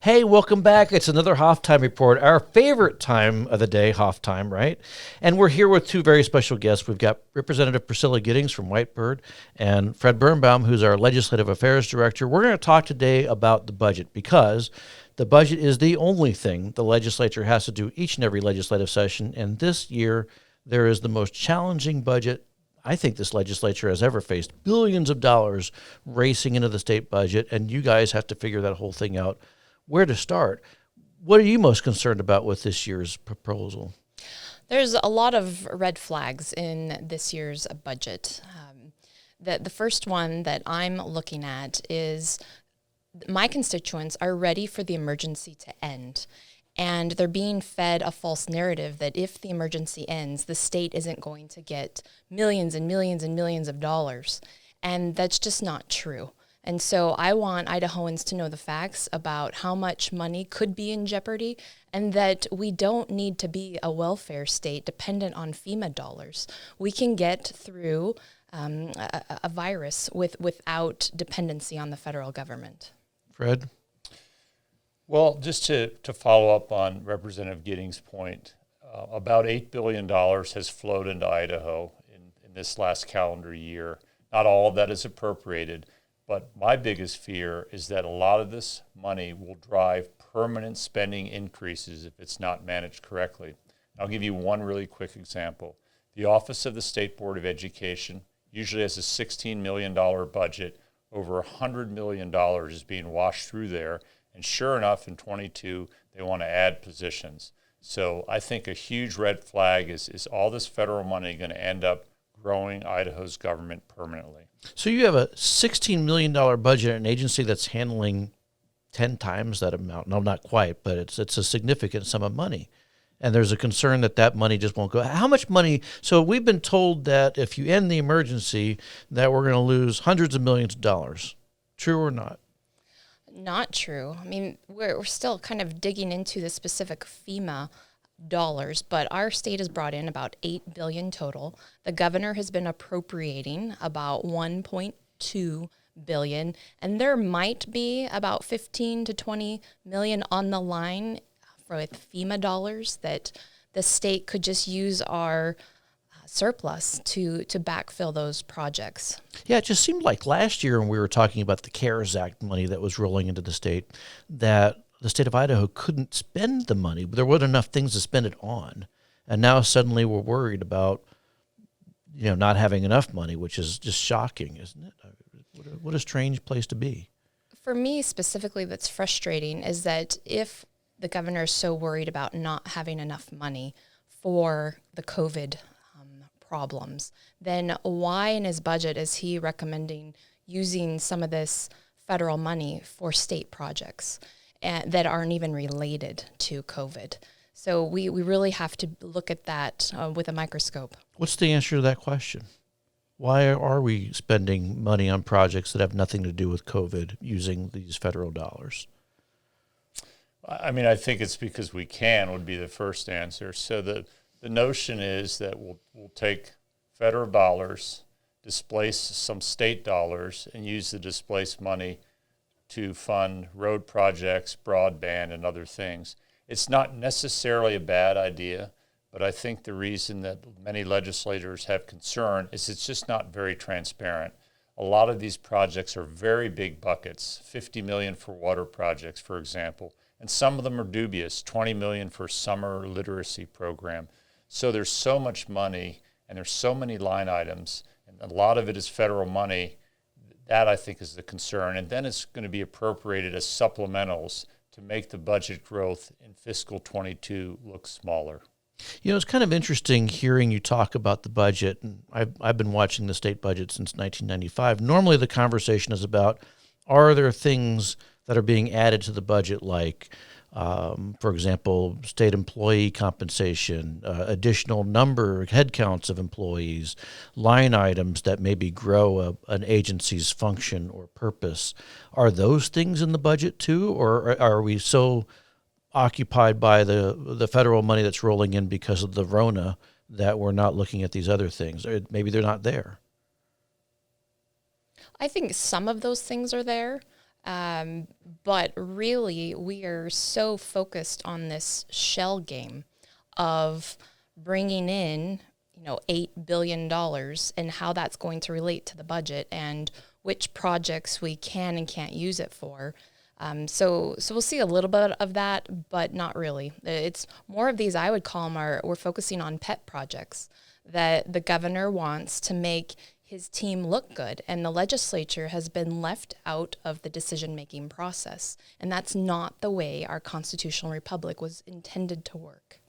Hey, welcome back. It's another Hoff Time Report, our favorite time of the day, Hoff Time, right? And we're here with two very special guests. We've got Representative Priscilla Giddings from R-Whitebird and Fred Birnbaum, who's our Legislative Affairs Director. We're going to talk today about the budget because the budget is the only thing the legislature has to do each and every legislative session. And this year, there is the most challenging budget I think this legislature has ever faced. Billions of dollars racing into the state budget, and you guys have to figure that whole thing out. Where to start? What are you most concerned about with this year's proposal? There's a lot of red flags in this year's budget. The first one that I'm looking at is my constituents are ready for the emergency to end. And they're being fed a false narrative that if the emergency ends, the state isn't going to get millions and millions and millions of dollars. And that's just not true. And so I want Idahoans to know the facts about how much money could be in jeopardy and that we don't need to be a welfare state dependent on FEMA dollars. We can get through a virus without dependency on the federal government. Fred? Well, just to follow up on Representative Giddings' point, about $8 billion has flowed into Idaho in this last calendar year. Not all of that is appropriated. But my biggest fear is that a lot of this money will drive permanent spending increases if it's not managed correctly. I'll give you one really quick example. The Office of the State Board of Education usually has a $16 million budget. Over $100 million is being washed through there. And sure enough, in 22, they want to add positions. So I think a huge red flag is all this federal money going to end up growing Idaho's government permanently. So you have a $16 million budget, an agency that's handling 10 times that amount. No, not quite, but it's a significant sum of money. And there's a concern that money just won't go. How much money? So we've been told that if you end the emergency, that we're going to lose hundreds of millions of dollars. True or not? Not true. I mean, we're still kind of digging into the specific FEMA dollars, but our state has brought in about $8 billion total. The governor has been appropriating about $1.2 billion, and there might be about 15 to 20 million on the line with FEMA dollars that the state could just use our surplus to backfill those projects. Yeah, it just seemed like last year when we were talking about the CARES Act money that was rolling into the state, that the state of Idaho couldn't spend the money, but there wasn't enough things to spend it on. And now suddenly we're worried about, not having enough money, which is just shocking, isn't it? What a strange place to be. For me specifically, that's frustrating is that if the governor is so worried about not having enough money for the COVID problems, then why in his budget is he recommending using some of this federal money for state projects that aren't even related to COVID? So we really have to look at that with a microscope. What's the answer to that question? Why are we spending money on projects that have nothing to do with COVID using these federal dollars? I mean, I think it's because we can would be the first answer. So the notion is that we'll take federal dollars, displace some state dollars, and use the displaced money to fund road projects, broadband, and other things. It's not necessarily a bad idea, but I think the reason that many legislators have concern is it's just not very transparent. A lot of these projects are very big buckets, $50 million for water projects, for example, and some of them are dubious, $20 million for summer literacy program. So there's so much money and there's so many line items, and a lot of it is federal money. That, I think, is the concern. And then it's going to be appropriated as supplementals to make the budget growth in fiscal 22 look smaller. It's kind of interesting hearing you talk about the budget. And I've been watching the state budget since 1995. Normally the conversation is about, are there things that are being added to the budget like, for example, state employee compensation, additional head counts of employees, line items that maybe grow an agency's function or purpose. Are those things in the budget too, or are we so occupied by the federal money that's rolling in because of the Rona that we're not looking at these other things? Or maybe they're not there. I think some of those things are there. But really, we are so focused on this shell game of bringing in, $8 billion and how that's going to relate to the budget and which projects we can and can't use it for. So we'll see a little bit of that, but not really. It's more of these, I would call them, we're focusing on pet projects that the governor wants to make his team look good, and the legislature has been left out of the decision-making process. And that's not the way our constitutional republic was intended to work.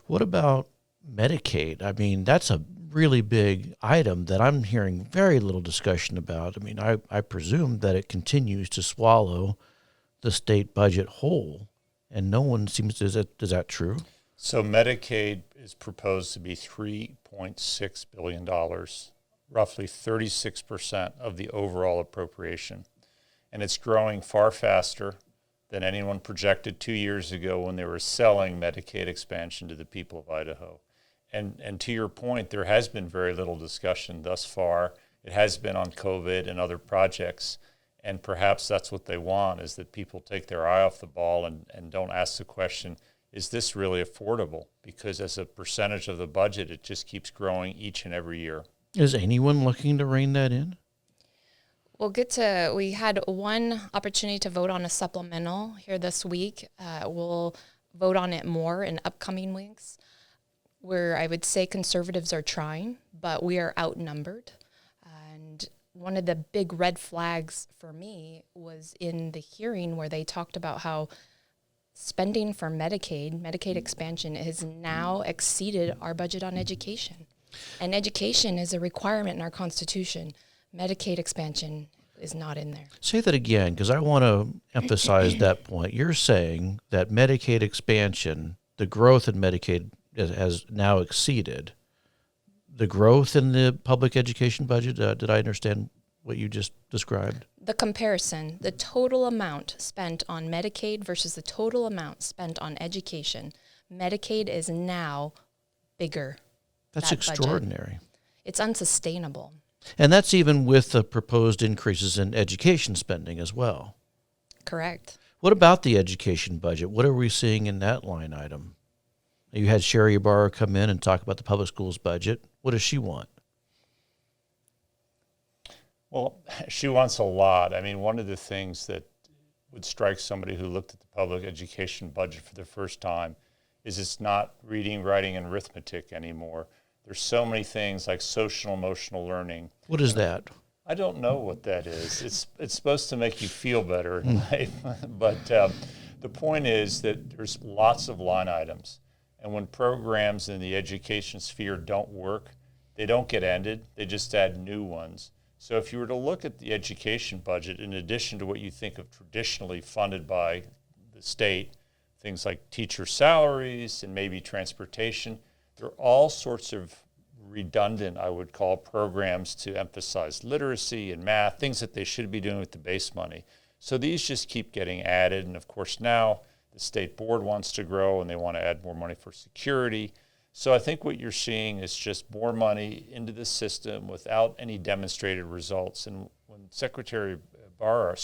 What about Medicaid? I mean, that's a really big item that I'm hearing very little discussion about. I mean, I presume that it continues to swallow the state budget whole, and no one seems to, is that true? So Medicaid is proposed to be $3.6 billion, roughly 36% of the overall appropriation. And it's growing far faster than anyone projected 2 years ago when they were selling Medicaid expansion to the people of Idaho. And to your point, there has been very little discussion thus far. It has been on COVID and other projects. And perhaps that's what they want, is that people take their eye off the ball and don't ask the question, is this really affordable? Because as a percentage of the budget, it just keeps growing each and every year. Is anyone looking to rein that in? We had one opportunity to vote on a supplemental here this week. We'll vote on it more in upcoming weeks, where I would say conservatives are trying, but we are outnumbered. And one of the big red flags for me was in the hearing where they talked about how spending for Medicaid expansion has now exceeded our budget on education. And education is a requirement in our Constitution. Medicaid expansion is not in there. Say that again, because I want to emphasize that point. You're saying that Medicaid expansion, the growth in Medicaid has now exceeded the growth in the public education budget. Did I understand what you just described? The comparison, the total amount spent on Medicaid versus the total amount spent on education, Medicaid is now bigger. That's extraordinary. It's unsustainable. And that's even with the proposed increases in education spending as well. Correct. What about the education budget? What are we seeing in that line item? You had Sherry Barr come in and talk about the public schools budget. What does she want? Well, she wants a lot. I mean, one of the things that would strike somebody who looked at the public education budget for the first time is it's not reading, writing, and arithmetic anymore. There's so many things like social emotional learning. What is that? I don't know what that is. It's supposed to make you feel better in life. But the point is that there's lots of line items. And when programs in the education sphere don't work, they don't get ended. They just add new ones. So if you were to look at the education budget, in addition to what you think of traditionally funded by the state, things like teacher salaries and maybe transportation, there are all sorts of redundant, I would call, programs to emphasize literacy and math, things that they should be doing with the base money. So these just keep getting added. And of course now the state board wants to grow and they want to add more money for security. So I think what you're seeing is just more money into the system without any demonstrated results. And when Superintendent Barr,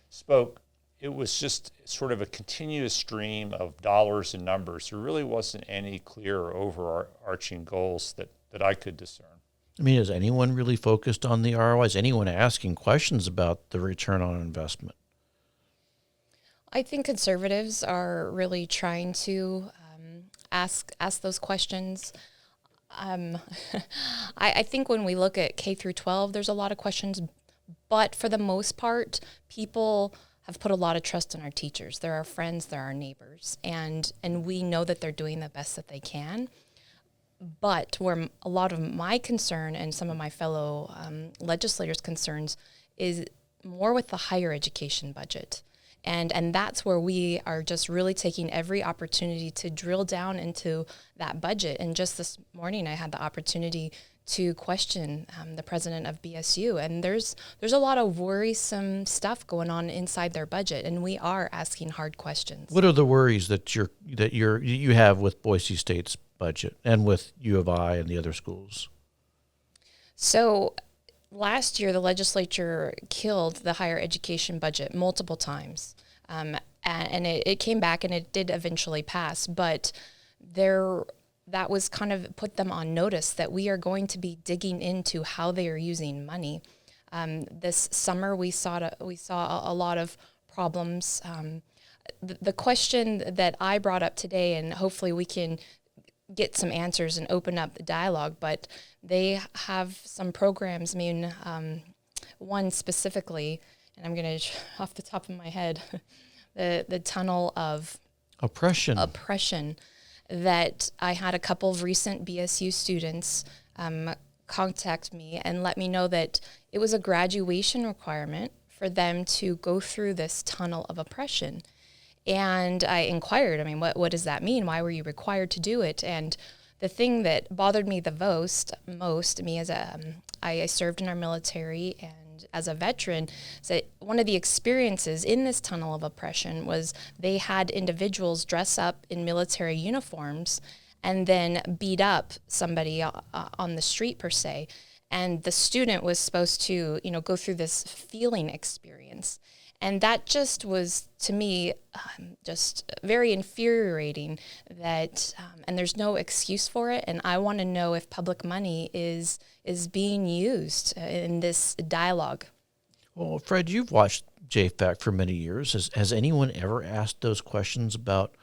spoke, it was just sort of a continuous stream of dollars and numbers. There really wasn't any clear or overarching goals that I could discern. I mean, is anyone really focused on the ROI? Is anyone asking questions about the return on investment? I think conservatives are really trying to ask those questions. I think when we look at K through 12, there's a lot of questions, but for the most part, people have put a lot of trust in our teachers. They're our friends, they're our neighbors, and we know that they're doing the best that they can. But where a lot of my concern and some of my fellow legislators' concerns is more with the higher education budget. And that's where we are just really taking every opportunity to drill down into that budget. And just this morning, I had the opportunity to question the president of BSU, and there's a lot of worrisome stuff going on inside their budget, and we are asking hard questions. What are the worries that you have with Boise State's budget and with U of I and the other schools? So last year, the legislature killed the higher education budget multiple times. And it came back and it did eventually pass. But that was kind of put them on notice that we are going to be digging into how they are using money. This summer, we saw a lot of problems. The question that I brought up today, and hopefully we can get some answers and open up the dialogue, but they have some programs. I mean, one specifically, and I'm going to, off the top of my head, the tunnel of oppression, that I had a couple of recent BSU students contact me and let me know that it was a graduation requirement for them to go through this tunnel of oppression. And I inquired, I mean, what does that mean? Why were you required to do it? And the thing that bothered me the most, me as I served in our military and as a veteran, is that one of the experiences in this tunnel of oppression was they had individuals dress up in military uniforms and then beat up somebody on the street per se. And the student was supposed to, go through this feeling experience. And that just was, to me, just very infuriating that, and there's no excuse for it. And I want to know if public money is being used in this dialogue. Well, Fred, you've watched JFAC for many years. Has anyone ever asked those questions about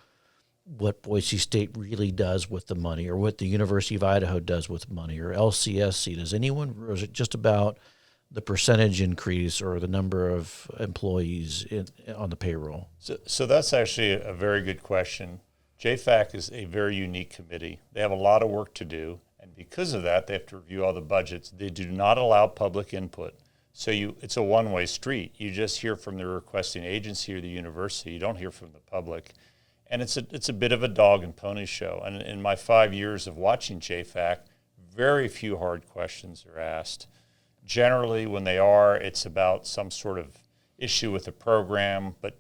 what Boise State really does with the money, or what the University of Idaho does with money, or LCSC? Does anyone, or is it just about the percentage increase or the number of employees on the payroll? So that's actually a very good question. JFAC is a very unique committee. They have a lot of work to do, and because of that, they have to review all the budgets. They do not allow public input. So it's a one-way street. You just hear from the requesting agency or the university. You don't hear from the public. And it's a bit of a dog and pony show. And in my 5 years of watching JFAC, very few hard questions are asked. Generally, when they are, it's about some sort of issue with the program, but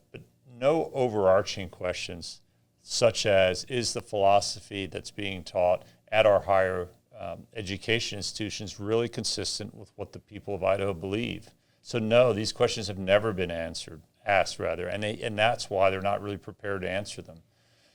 no overarching questions, such as, is the philosophy that's being taught at our higher education institutions really consistent with what the people of Idaho believe? So no, these questions have never been asked, and that's why they're not really prepared to answer them.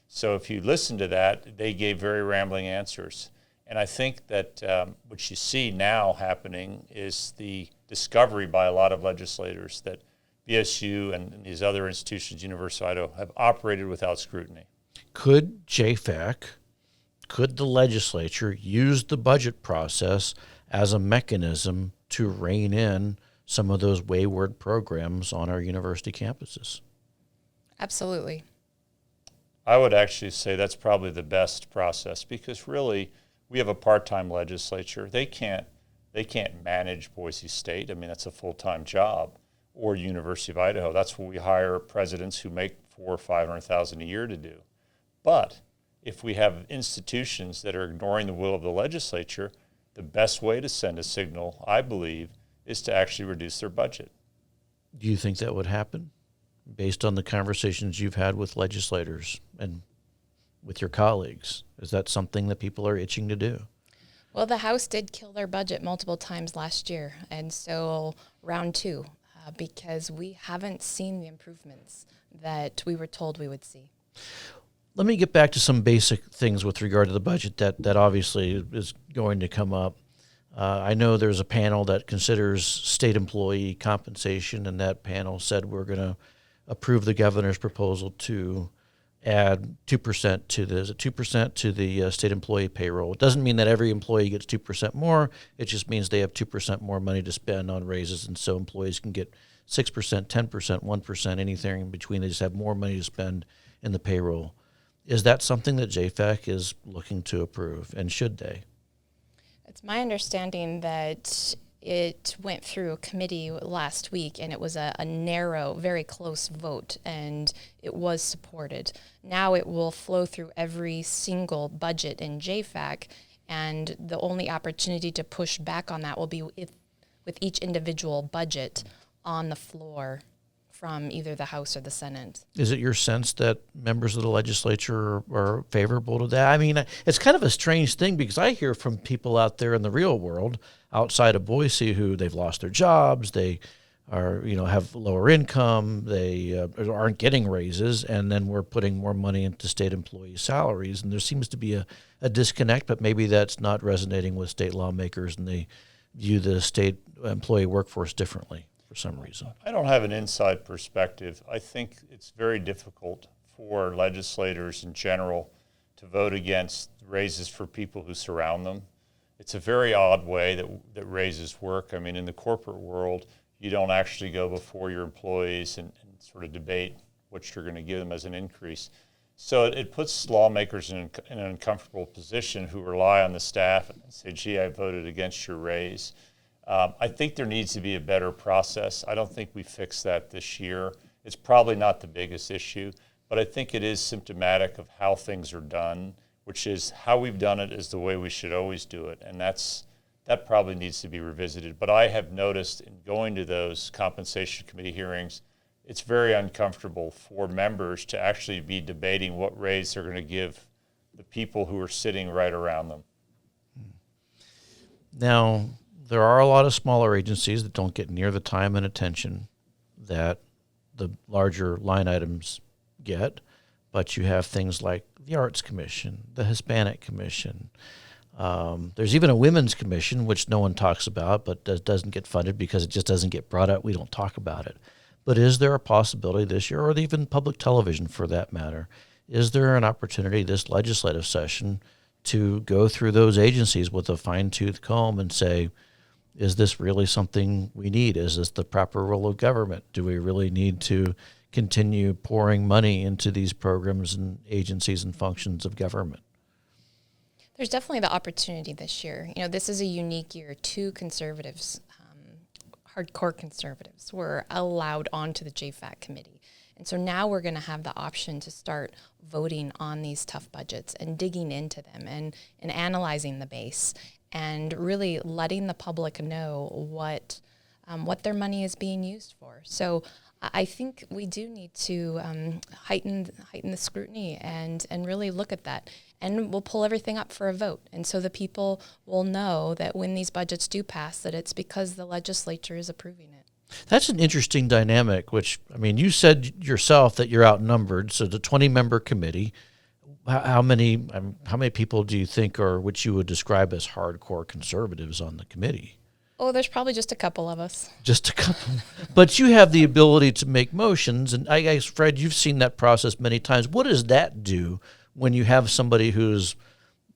So if you listen to that, they gave very rambling answers. And I think that what you see now happening is the discovery by a lot of legislators that BSU and these other institutions, University of Idaho, have operated without scrutiny. Could the legislature use the budget process as a mechanism to rein in some of those wayward programs on our university campuses? Absolutely. I would actually say that's probably the best process, because really we have a part-time legislature. They can't manage Boise State. I mean, that's a full-time job, or University of Idaho. That's what we hire presidents who make $400,000 or $500,000 a year to do. But if we have institutions that are ignoring the will of the legislature, the best way to send a signal, I believe, is to actually reduce their budget. Do you think that would happen based on the conversations you've had with legislators and with your colleagues? Is that something that people are itching to do? Well, the House did kill their budget multiple times last year, and so round two, because we haven't seen the improvements that we were told we would see. Let me get back to some basic things with regard to the budget that obviously is going to come up. I know there's a panel that considers state employee compensation, and that panel said we're going to approve the governor's proposal to add 2% to the state employee payroll. It doesn't mean that every employee gets 2% more. It just means they have 2% more money to spend on raises, and so employees can get 6%, 10%, 1%, anything in between. They just have more money to spend in the payroll. Is that something that JFAC is looking to approve, and should they? It's my understanding that it went through a committee last week, and it was a narrow, very close vote, and it was supported. Now it will flow through every single budget in JFAC, and the only opportunity to push back on that will be with each individual budget on the floor from either the House or the Senate. Is it your sense that members of the legislature are favorable to that? I mean, it's kind of a strange thing because I hear from people out there in the real world outside of Boise who they've lost their jobs, they are, have lower income, they aren't getting raises, and then we're putting more money into state employees' salaries. And there seems to be a disconnect, but maybe that's not resonating with state lawmakers and they view the state employee workforce differently for some reason. I don't have an inside perspective. I think it's very difficult for legislators in general to vote against raises for people who surround them. It's a very odd way that raises work. I mean, in the corporate world, you don't actually go before your employees and sort of debate what you're going to give them as an increase. So it puts lawmakers in an uncomfortable position who rely on the staff and say, gee, I voted against your raise. I think there needs to be a better process. I don't think we fixed that this year. It's probably not the biggest issue, but I think it is symptomatic of how things are done, which is how we've done it is the way we should always do it. And that probably needs to be revisited. But I have noticed in going to those compensation committee hearings, it's very uncomfortable for members to actually be debating what raise they're going to give the people who are sitting right around them. Now, there are a lot of smaller agencies that don't get near the time and attention that the larger line items get, but you have things like the Arts Commission, the Hispanic Commission. There's even a Women's Commission, which no one talks about, but doesn't get funded because it just doesn't get brought up. We don't talk about it. But is there a possibility this year, or even public television for that matter, is there an opportunity this legislative session to go through those agencies with a fine-tooth comb and say, is this really something we need? Is this the proper role of government? Do we really need to continue pouring money into these programs and agencies and functions of government? There's definitely the opportunity this year. This is a unique year. Two conservatives, hardcore conservatives, were allowed onto the JFAC committee. And so now we're going to have the option to start voting on these tough budgets and digging into them and analyzing the base and really letting the public know what their money is being used for. So I think we do need to heighten the scrutiny and really look at that. And we'll pull everything up for a vote. And so the people will know that when these budgets do pass, that it's because the legislature is approving it. That's an interesting dynamic, which, I mean, you said yourself that you're outnumbered. So the 20-member committee, how many people do you think are what you would describe as hardcore conservatives on the committee? Oh, there's probably just a couple of us. Just a couple. But you have the ability to make motions. And I guess, Fred, you've seen that process many times. What does that do when you have somebody who's,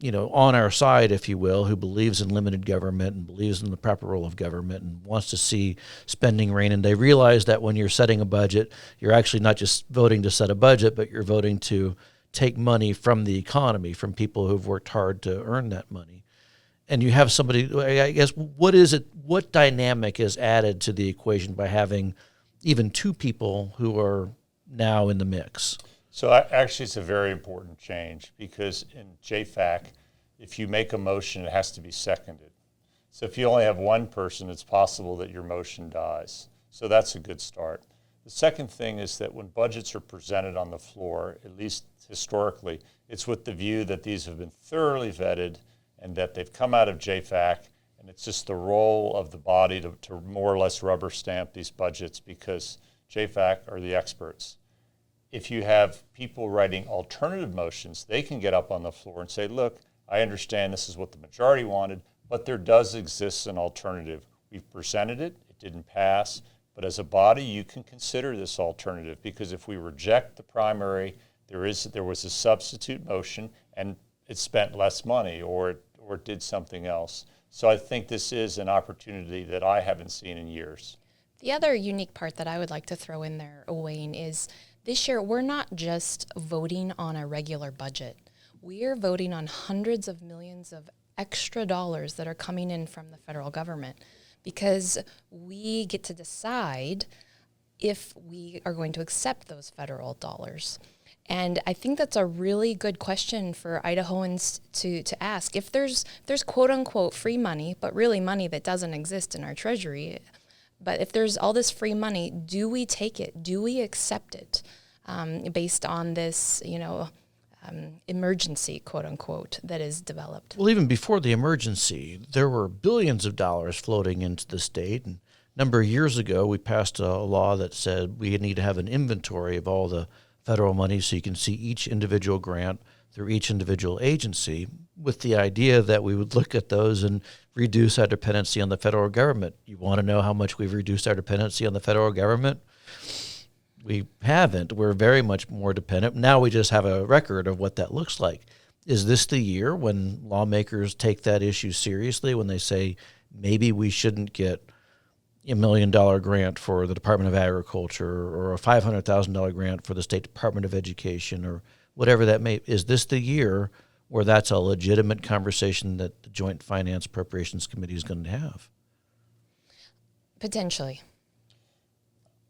on our side, if you will, who believes in limited government and believes in the proper role of government and wants to see spending rein? And they realize that when you're setting a budget, you're actually not just voting to set a budget, but you're voting to take money from the economy, from people who've worked hard to earn that money. And you have somebody, I guess, what dynamic is added to the equation by having even two people who are now in the mix? So actually, it's a very important change because in JFAC, if you make a motion, it has to be seconded. So if you only have one person, it's possible that your motion dies. So that's a good start. The second thing is that when budgets are presented on the floor, at least historically, it's with the view that these have been thoroughly vetted and that they've come out of JFAC, and it's just the role of the body to more or less rubber stamp these budgets because JFAC are the experts. If you have people writing alternative motions, they can get up on the floor and say, look, I understand this is what the majority wanted, but there does exist an alternative. We've presented it, it didn't pass, but as a body, you can consider this alternative because if we reject the primary, there was a substitute motion and it spent less money or it did something else. So I think this is an opportunity that I haven't seen in years. The other unique part that I would like to throw in there, Wayne, is this year we're not just voting on a regular budget. We are voting on hundreds of millions of extra dollars that are coming in from the federal government because we get to decide if we are going to accept those federal dollars. And I think that's a really good question for Idahoans to ask. If there's quote unquote free money, but really money that doesn't exist in our treasury, But if there's all this free money, do we take it? Do we accept it based on this, emergency, quote unquote, that is developed? Well, even before the emergency, there were billions of dollars floating into the state. And a number of years ago, we passed a law that said we need to have an inventory of all the federal money so you can see each individual grant through each individual agency, with the idea that we would look at those and reduce our dependency on the federal government. You want to know how much we've reduced our dependency on the federal government? We haven't. We're very much more dependent. Now we just have a record of what that looks like. Is this the year when lawmakers take that issue seriously, when they say maybe we shouldn't get $1 million grant for the Department of Agriculture or a $500,000 grant for the State Department of Education or whatever that may? Is this the year where that's a legitimate conversation that the Joint Finance Appropriations Committee is going to have? Potentially.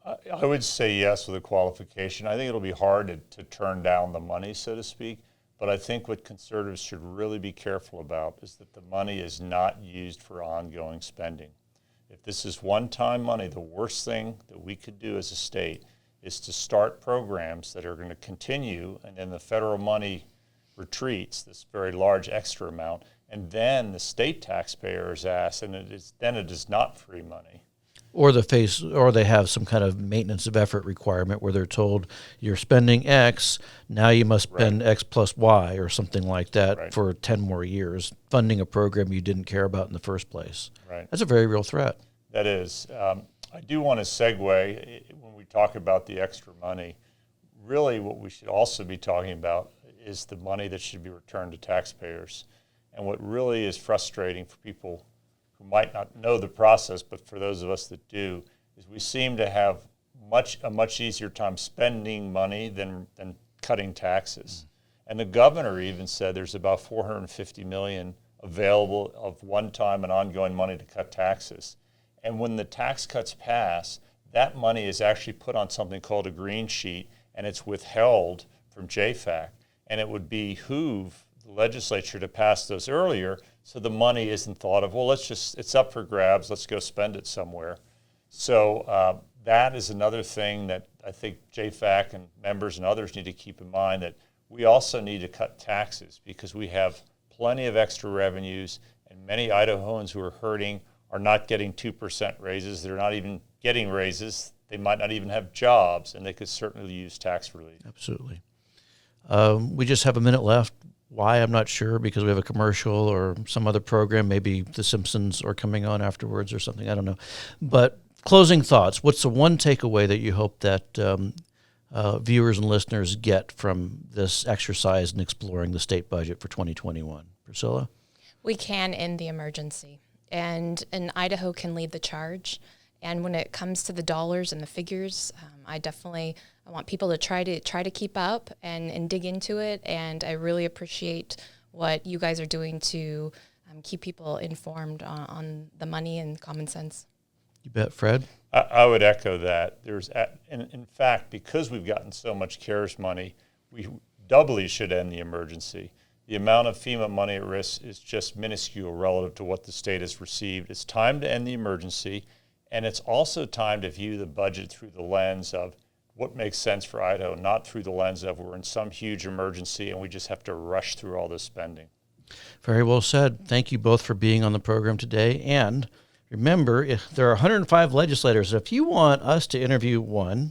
I would say yes with a qualification. I think it'll be hard to turn down the money, so to speak, but I think what conservatives should really be careful about is that the money is not used for ongoing spending. If this is one-time money, the worst thing that we could do as a state is to start programs that are going to continue, and then the federal money retreats, this very large extra amount, and then the state taxpayer is asked, and it is not free money. Or they have some kind of maintenance of effort requirement where they're told you're spending X, now you must spend X plus Y or something like that for 10 more years, funding a program you didn't care about in the first place. Right. That's a very real threat. That is. I do want to segue when we talk about the extra money. Really what we should also be talking about is the money that should be returned to taxpayers. And what really is frustrating for people who might not know the process, but for those of us that do, is we seem to have a much easier time spending money than cutting taxes. And the governor even said there's about $450 million available of one-time and ongoing money to cut taxes. And when the tax cuts pass, that money is actually put on something called a green sheet, and it's withheld from JFAC. And it would behoove the legislature to pass those earlier, so the money isn't thought of, well, it's up for grabs, let's go spend it somewhere. So that is another thing that I think JFAC and members and others need to keep in mind, that we also need to cut taxes because we have plenty of extra revenues, and many Idahoans who are hurting are not getting 2% raises. They're not even getting raises. They might not even have jobs, and they could certainly use tax relief. Absolutely. We just have a minute left. Why, I'm not sure, because we have a commercial or some other program. Maybe The Simpsons are coming on afterwards or something. I don't know. But closing thoughts. What's the one takeaway that you hope that viewers and listeners get from this exercise in exploring the state budget for 2021? Priscilla? We can end the emergency, and Idaho can lead the charge. And when it comes to the dollars and the figures, I want people to try to keep up and dig into it. And I really appreciate what you guys are doing to keep people informed on the money and common sense. You bet, Fred. I would echo that. In fact, because we've gotten so much CARES money, we doubly should end the emergency. The amount of FEMA money at risk is just minuscule relative to what the state has received. It's time to end the emergency. And it's also time to view the budget through the lens of what makes sense for Idaho, not through the lens of we're in some huge emergency and we just have to rush through all this spending. Very well said. Thank you both for being on the program today. And remember, if there are 105 legislators. If you want us to interview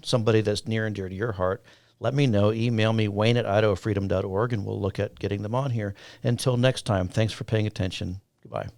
somebody that's near and dear to your heart, let me know. Email me, wayne@idahofreedom.org, and we'll look at getting them on here. Until next time, thanks for paying attention. Goodbye.